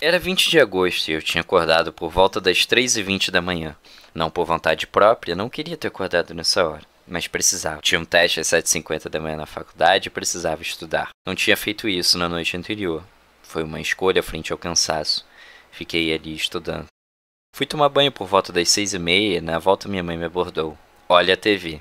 Era 20 de agosto e eu tinha acordado por volta das 3h20 da manhã. Não por vontade própria, não queria ter acordado nessa hora, mas precisava. Tinha um teste às 7h50 da manhã na faculdade e precisava estudar. Não tinha feito isso na noite anterior. Foi uma escolha frente ao cansaço. Fiquei ali estudando. Fui tomar banho por volta das 6h30 e na volta minha mãe me abordou. Olha a TV.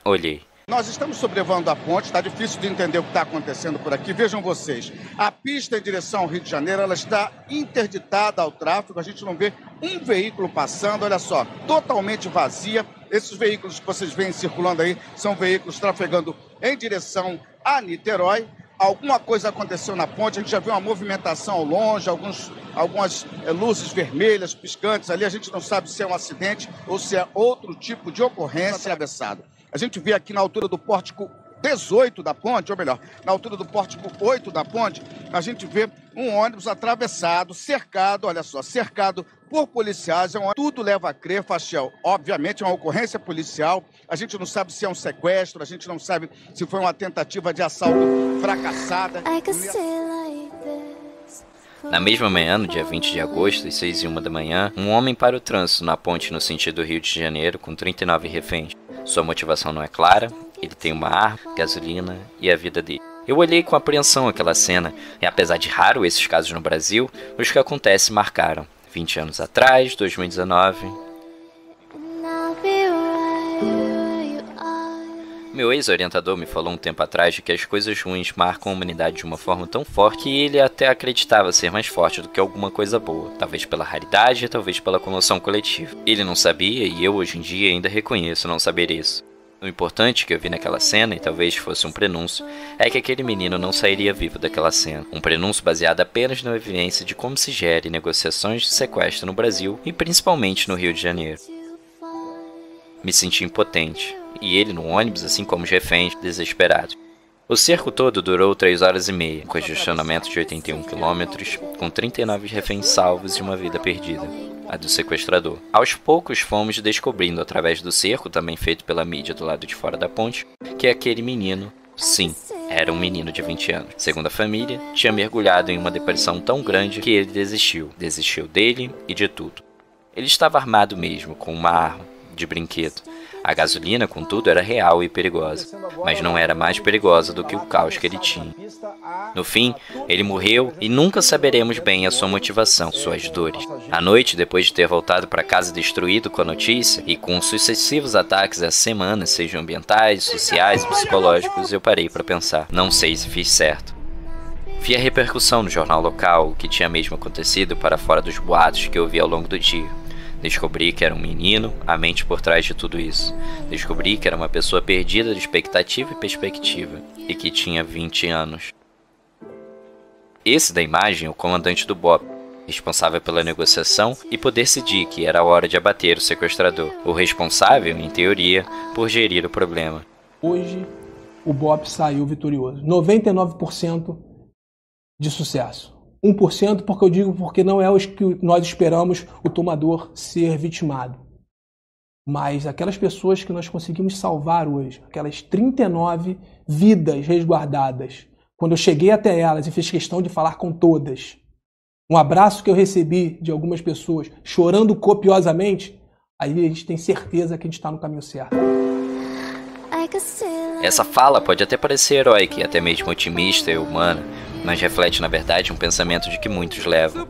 Olhei. Nós estamos sobrevoando a ponte, está difícil de entender o que está acontecendo por aqui. Vejam vocês, a pista em direção ao Rio de Janeiro, ela está interditada ao tráfego, a gente não vê um veículo passando, olha só, totalmente vazia. Esses veículos que vocês veem circulando aí são veículos trafegando em direção a Niterói. Alguma coisa aconteceu na ponte, a gente já viu uma movimentação ao longe, algumas luzes vermelhas, piscantes ali, a gente não sabe se é um acidente ou se é outro tipo de ocorrência atravessado. A gente vê aqui na altura do pórtico 18 da ponte, ou melhor, na altura do pórtico 8 da ponte, a gente vê um ônibus atravessado, cercado, olha só, cercado por policiais. Tudo leva a crer, Faxiel, obviamente é uma ocorrência policial, a gente não sabe se é um sequestro, a gente não sabe se foi uma tentativa de assalto fracassada. Na mesma manhã, no dia 20 de agosto, às 6h01 da manhã, um homem para o trânsito na ponte no sentido Rio de Janeiro com 39 reféns. Sua motivação não é clara, ele tem uma arma, gasolina e a vida dele. Eu olhei com apreensão aquela cena, e apesar de raro esses casos no Brasil, os que acontecem marcaram. 20 anos atrás, 2019... Meu ex-orientador me falou um tempo atrás de que as coisas ruins marcam a humanidade de uma forma tão forte que ele até acreditava ser mais forte do que alguma coisa boa, talvez pela raridade, talvez pela comoção coletiva. Ele não sabia e eu hoje em dia ainda reconheço não saber isso. O importante que eu vi naquela cena, e talvez fosse um prenúncio, é que aquele menino não sairia vivo daquela cena. Um prenúncio baseado apenas na evidência de como se gere negociações de sequestro no Brasil e principalmente no Rio de Janeiro. Me senti impotente, e ele no ônibus, assim como os reféns, desesperados. O cerco todo durou 3h30, com congestionamento de 81 km, com 39 reféns salvos e uma vida perdida, a do sequestrador. Aos poucos fomos descobrindo, através do cerco, também feito pela mídia do lado de fora da ponte, que aquele menino, sim, era um menino de 20 anos. Segundo a família, tinha mergulhado em uma depressão tão grande que ele desistiu. Desistiu dele e de tudo. Ele estava armado mesmo, com uma arma de brinquedo. A gasolina, contudo, era real e perigosa, mas não era mais perigosa do que o caos que ele tinha. No fim, ele morreu e nunca saberemos bem a sua motivação, suas dores. À noite, depois de ter voltado para casa destruído com a notícia e com sucessivos ataques às semanas, sejam ambientais, sociais e psicológicos, eu parei para pensar. Não sei se fiz certo. Vi a repercussão no jornal local, o que tinha mesmo acontecido para fora dos boatos que eu vi ao longo do dia. Descobri que era um menino, a mente por trás de tudo isso. Descobri que era uma pessoa perdida de expectativa e perspectiva, e que tinha 20 anos. Esse da imagem é o comandante do BOPE, responsável pela negociação e por decidir que era a hora de abater o sequestrador. O responsável, em teoria, por gerir o problema. Hoje, o BOPE saiu vitorioso. 99% de sucesso. 1% porque eu digo porque não é o que nós esperamos o tomador ser vitimado. Mas aquelas pessoas que nós conseguimos salvar hoje, aquelas 39 vidas resguardadas, quando eu cheguei até elas e fiz questão de falar com todas, um abraço que eu recebi de algumas pessoas chorando copiosamente, aí a gente tem certeza que a gente está no caminho certo. Essa fala pode até parecer heróica e até mesmo otimista e humana, mas reflete na verdade um pensamento de que muitos levam.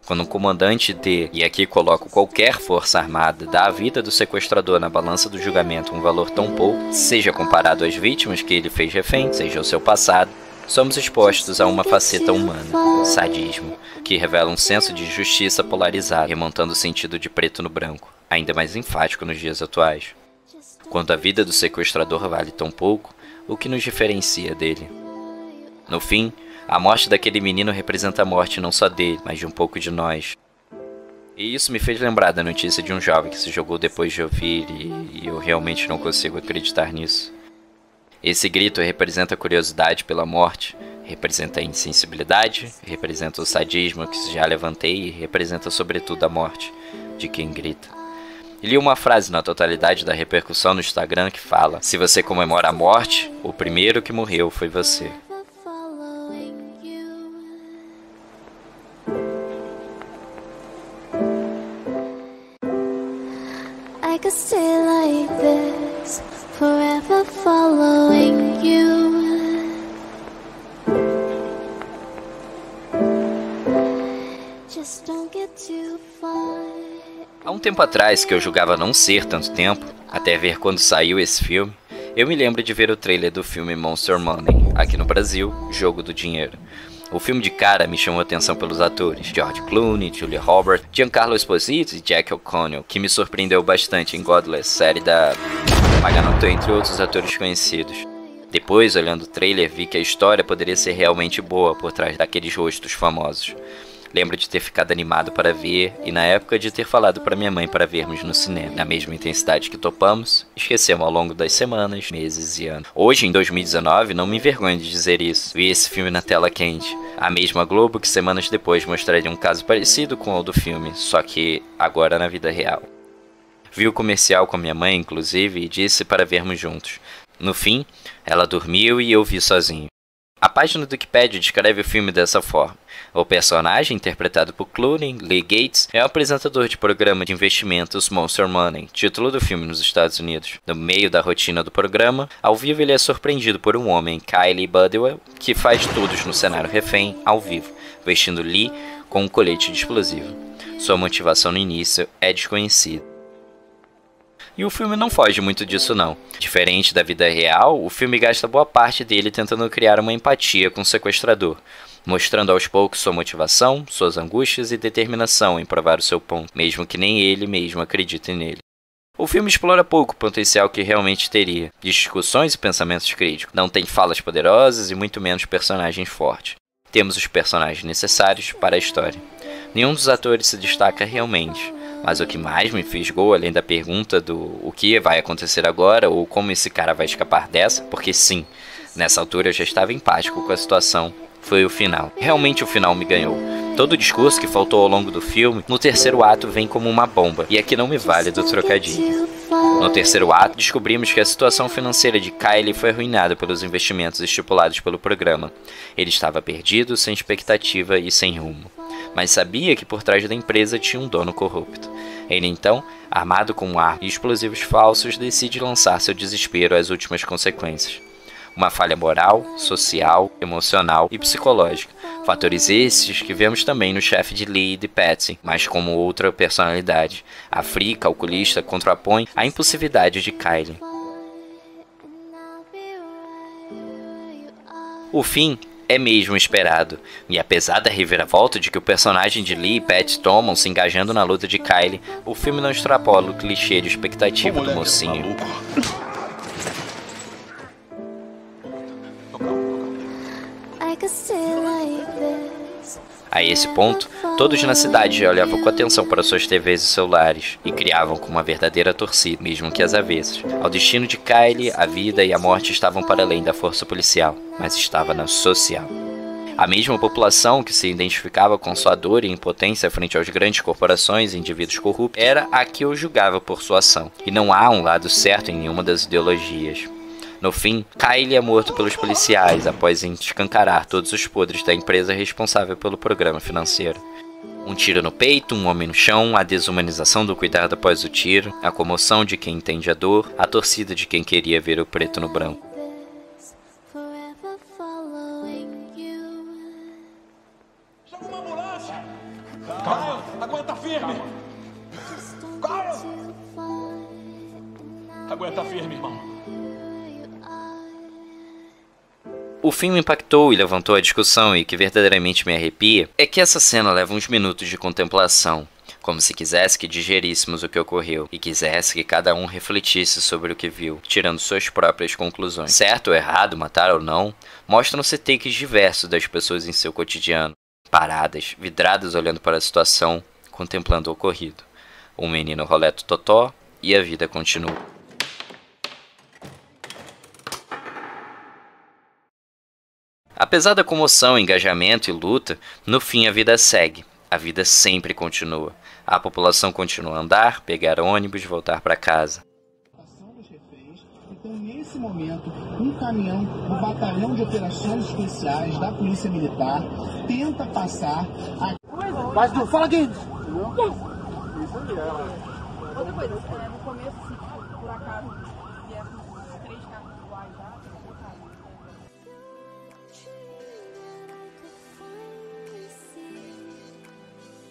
Quando um comandante e aqui coloco qualquer força armada, dá a vida do sequestrador na balança do julgamento um valor tão pouco, seja comparado às vítimas que ele fez refém, seja o seu passado, somos expostos a uma faceta humana, sadismo, que revela um senso de justiça polarizado, remontando o sentido de preto no branco, ainda mais enfático nos dias atuais. Quando a vida do sequestrador vale tão pouco, o que nos diferencia dele? No fim, a morte daquele menino representa a morte não só dele, mas de um pouco de nós. E isso me fez lembrar da notícia de um jovem que se jogou depois de ouvir e eu realmente não consigo acreditar nisso. Esse grito representa a curiosidade pela morte, representa a insensibilidade, representa o sadismo que já levantei e representa sobretudo a morte de quem grita. E li uma frase na totalidade da repercussão no Instagram que fala: se você comemora a morte, o primeiro que morreu foi você. could stay like this, forever following you. Just don't get too far. Há um tempo atrás, que eu julgava não ser tanto tempo, até ver quando saiu esse filme, eu me lembro de ver o trailer do filme Monster Money, aqui no Brasil, Jogo do Dinheiro. O filme de cara me chamou a atenção pelos atores George Clooney, Julia Roberts, Giancarlo Esposito e Jack O'Connell, que me surpreendeu bastante em Godless, série da Maganotta, entre outros atores conhecidos. Depois, olhando o trailer, vi que a história poderia ser realmente boa por trás daqueles rostos famosos. Lembro de ter ficado animado para ver e na época de ter falado para minha mãe para vermos no cinema. Na mesma intensidade que topamos, esquecemos ao longo das semanas, meses e anos. Hoje, em 2019, não me envergonho de dizer isso. Vi esse filme na tela quente. A mesma Globo que semanas depois mostraria um caso parecido com o do filme, só que agora na vida real. Vi o comercial com a minha mãe, inclusive, e disse para vermos juntos. No fim, ela dormiu e eu vi sozinho. A página do Wikipedia descreve o filme dessa forma. O personagem, interpretado por Clooney, Lee Gates, é o apresentador de programa de investimentos Monster Money, título do filme nos Estados Unidos. No meio da rotina do programa, ao vivo ele é surpreendido por um homem, Kylie Budwell, que faz todos no cenário refém, ao vivo, vestindo Lee com um colete de explosivo. Sua motivação no início é desconhecida. E o filme não foge muito disso não. Diferente da vida real, o filme gasta boa parte dele tentando criar uma empatia com o sequestrador, mostrando aos poucos sua motivação, suas angústias e determinação em provar o seu ponto, mesmo que nem ele mesmo acredite nele. O filme explora pouco o potencial que realmente teria, de discussões e pensamentos críticos. Não tem falas poderosas e muito menos personagens fortes. Temos os personagens necessários para a história. Nenhum dos atores se destaca realmente. Mas o que mais me fisgou, além da pergunta do o que vai acontecer agora ou como esse cara vai escapar dessa, porque sim, nessa altura eu já estava empático com a situação, foi o final. Realmente o final me ganhou. Todo o discurso que faltou ao longo do filme, no terceiro ato vem como uma bomba, e aqui não me vale do trocadilho. No terceiro ato, descobrimos que a situação financeira de Kylie foi arruinada pelos investimentos estipulados pelo programa. Ele estava perdido, sem expectativa e sem rumo. Mas sabia que por trás da empresa tinha um dono corrupto. Ele então, armado com armas e explosivos falsos, decide lançar seu desespero às últimas consequências. Uma falha moral, social, emocional e psicológica. Fatores esses que vemos também no chefe de Lee e de Patsy, mas como outra personalidade. A fria, calculista, contrapõe a impulsividade de Kylie. O fim é mesmo esperado, e apesar da reviravolta de que o personagem de Lee e Pat tomam se engajando na luta de Kylie, o filme não extrapola o clichê de expectativa do mocinho. A esse ponto, todos na cidade já olhavam com atenção para suas TVs e celulares, e criavam com uma verdadeira torcida, mesmo que às avessas. Ao destino de Kylie, a vida e a morte estavam para além da força policial, mas estava na social. A mesma população que se identificava com sua dor e impotência frente às grandes corporações e indivíduos corruptos era a que o julgava por sua ação, e não há um lado certo em nenhuma das ideologias. No fim, Kylie é morto pelos policiais após escancarar todos os podres da empresa responsável pelo programa financeiro. Um tiro no peito, um homem no chão, a desumanização do cuidado após o tiro, a comoção de quem entende a dor, a torcida de quem queria ver o preto no branco. Chama uma ambulância! Calma, aguenta firme! Calma! Aguenta firme, irmão. O filme impactou e levantou a discussão, e o que verdadeiramente me arrepia é que essa cena leva uns minutos de contemplação, como se quisesse que digeríssemos o que ocorreu e quisesse que cada um refletisse sobre o que viu, tirando suas próprias conclusões. Certo ou errado, matar ou não, mostram-se takes diversos das pessoas em seu cotidiano, paradas, vidradas olhando para a situação, contemplando o ocorrido. O menino roleta o totó e a vida continua. Apesar da comoção, engajamento e luta, no fim a vida segue. A vida sempre continua. A população continua a andar, pegar ônibus, voltar para casa. Então, nesse momento, um caminhão do Batalhão de Operações Especiais da Polícia Militar tenta passar a... Mas não fala aqui! Outra coisa, no começo, se por acaso vier com 3 carros iguais já,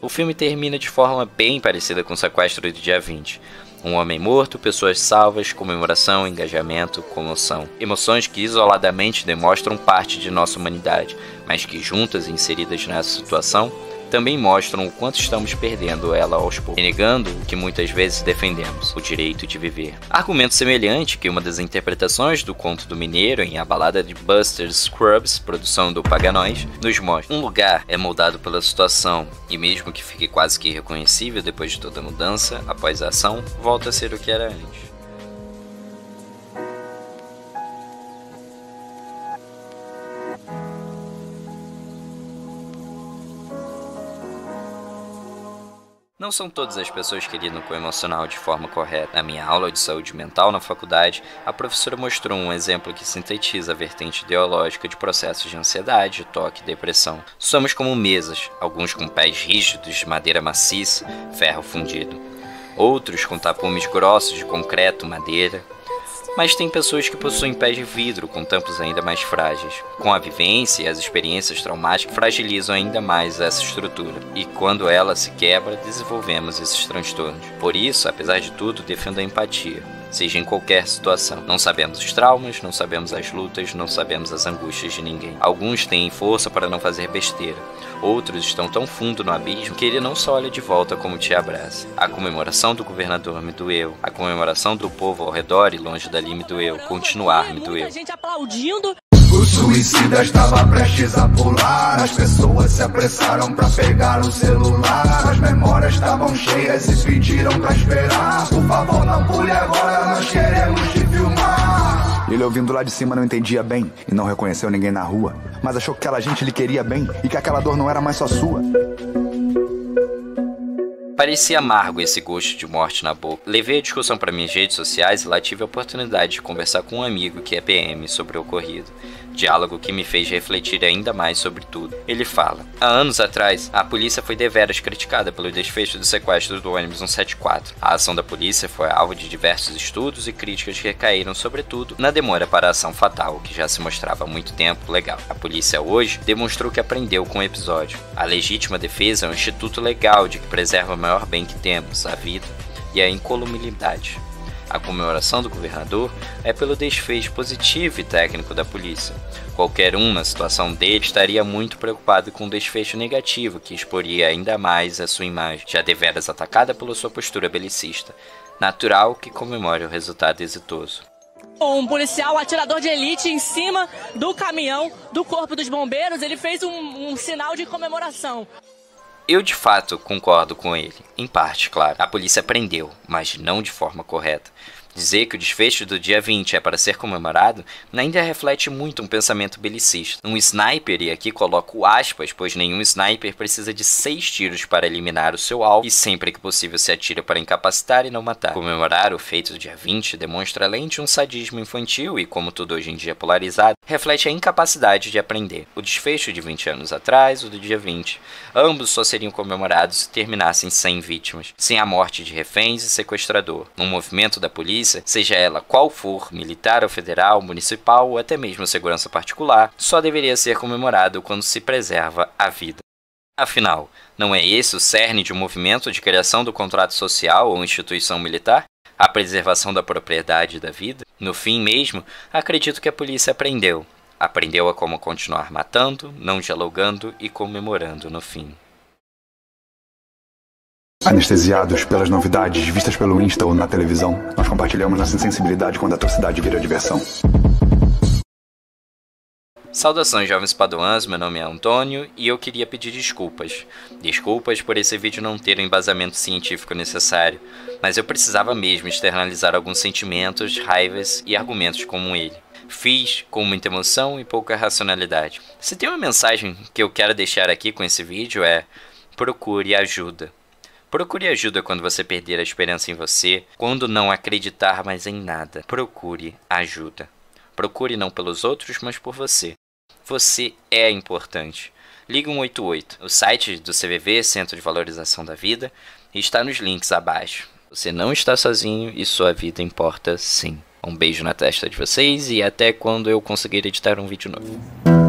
O filme termina de forma bem parecida com o sequestro do dia 20. Um homem morto, pessoas salvas, comemoração, engajamento, comoção. Emoções que isoladamente demonstram parte de nossa humanidade, mas que juntas e inseridas nessa situação, também mostram o quanto estamos perdendo ela aos poucos, negando o que muitas vezes defendemos, o direito de viver. Argumento semelhante que uma das interpretações do conto do mineiro em A Balada de Buster Scruggs, produção do Paganóis, nos mostra. Um lugar é moldado pela situação, e mesmo que fique quase que irreconhecível depois de toda mudança, após a ação, volta a ser o que era antes. Não são todas as pessoas que lidam com o emocional de forma correta. Na minha aula de saúde mental na faculdade, a professora mostrou um exemplo que sintetiza a vertente ideológica de processos de ansiedade, toque e depressão. Somos como mesas, alguns com pés rígidos de madeira maciça, ferro fundido, outros com tapumes grossos de concreto, madeira. Mas tem pessoas que possuem pés de vidro com tampas ainda mais frágeis. Com a vivência e as experiências traumáticas fragilizam ainda mais essa estrutura. E quando ela se quebra, desenvolvemos esses transtornos. Por isso, apesar de tudo, defendo a empatia, seja em qualquer situação. Não sabemos os traumas, não sabemos as lutas, não sabemos as angústias de ninguém. Alguns têm força para não fazer besteira. Outros estão tão fundo no abismo que ele não só olha de volta como te abraça. A comemoração do governador me doeu. A comemoração do povo ao redor e longe dali me doeu. Continuar me doeu. muita gente aplaudindo. O suicida estava prestes a pular. As pessoas se apressaram pra pegar o celular. As memórias estavam cheias e pediram pra esperar. Por favor, não pule agora, nós queremos te filmar. Ele ouvindo lá de cima não entendia bem e não reconheceu ninguém na rua, mas achou que aquela gente lhe queria bem e que aquela dor não era mais só sua. Parecia amargo esse gosto de morte na boca. Levei a discussão para minhas redes sociais e lá tive a oportunidade de conversar com um amigo que é PM sobre o ocorrido. Diálogo que me fez refletir ainda mais sobre tudo. Ele fala: há anos atrás, a polícia foi deveras criticada pelo desfecho do sequestro do ônibus 174. A ação da polícia foi alvo de diversos estudos e críticas que recaíram sobretudo na demora para a ação fatal, que já se mostrava há muito tempo legal. A polícia hoje demonstrou que aprendeu com o episódio. A legítima defesa é um instituto legal de que preserva o maior bem que temos, a vida e a incolumibilidade. A comemoração do governador é pelo desfecho positivo e técnico da polícia. Qualquer um na situação dele estaria muito preocupado com o desfecho negativo que exporia ainda mais a sua imagem, já deveras atacada pela sua postura belicista. Natural que comemore o resultado exitoso. Um policial atirador de elite em cima do caminhão do Corpo dos Bombeiros, ele fez um sinal de comemoração. Eu de fato concordo com ele, em parte, claro. A polícia prendeu, mas não de forma correta. Dizer que o desfecho do dia 20 é para ser comemorado ainda reflete muito um pensamento belicista. Um sniper, e aqui coloco aspas, pois nenhum sniper precisa de 6 tiros para eliminar o seu alvo e sempre que possível se atira para incapacitar e não matar. Comemorar o feito do dia 20 demonstra, além de um sadismo infantil e, como tudo hoje em dia polarizado, reflete a incapacidade de aprender. O desfecho de 20 anos atrás, o do dia 20, ambos só seriam comemorados se terminassem sem vítimas, sem a morte de reféns e sequestrador. Um movimento da polícia, seja ela qual for, militar ou federal, municipal ou até mesmo segurança particular, só deveria ser comemorado quando se preserva a vida. Afinal, não é esse o cerne de um movimento de criação do contrato social ou instituição militar? A preservação da propriedade da vida? No fim mesmo, acredito que a polícia aprendeu. Aprendeu a como continuar matando, não dialogando e comemorando no fim. Anestesiados pelas novidades vistas pelo Insta ou na televisão, nós compartilhamos nossa insensibilidade quando a atrocidade vira diversão. Saudações jovens padawans, meu nome é Antônio e eu queria pedir desculpas. Desculpas por esse vídeo não ter o embasamento científico necessário, mas eu precisava mesmo externalizar alguns sentimentos, raivas e argumentos como ele. Fiz com muita emoção e pouca racionalidade. Se tem uma mensagem que eu quero deixar aqui com esse vídeo é: procure ajuda. Procure ajuda quando você perder a esperança em você, quando não acreditar mais em nada. Procure ajuda. Procure não pelos outros, mas por você. Você é importante. Ligue 188. O site do CVV, Centro de Valorização da Vida, está nos links abaixo. Você não está sozinho e sua vida importa sim. Um beijo na testa de vocês e até quando eu conseguir editar um vídeo novo.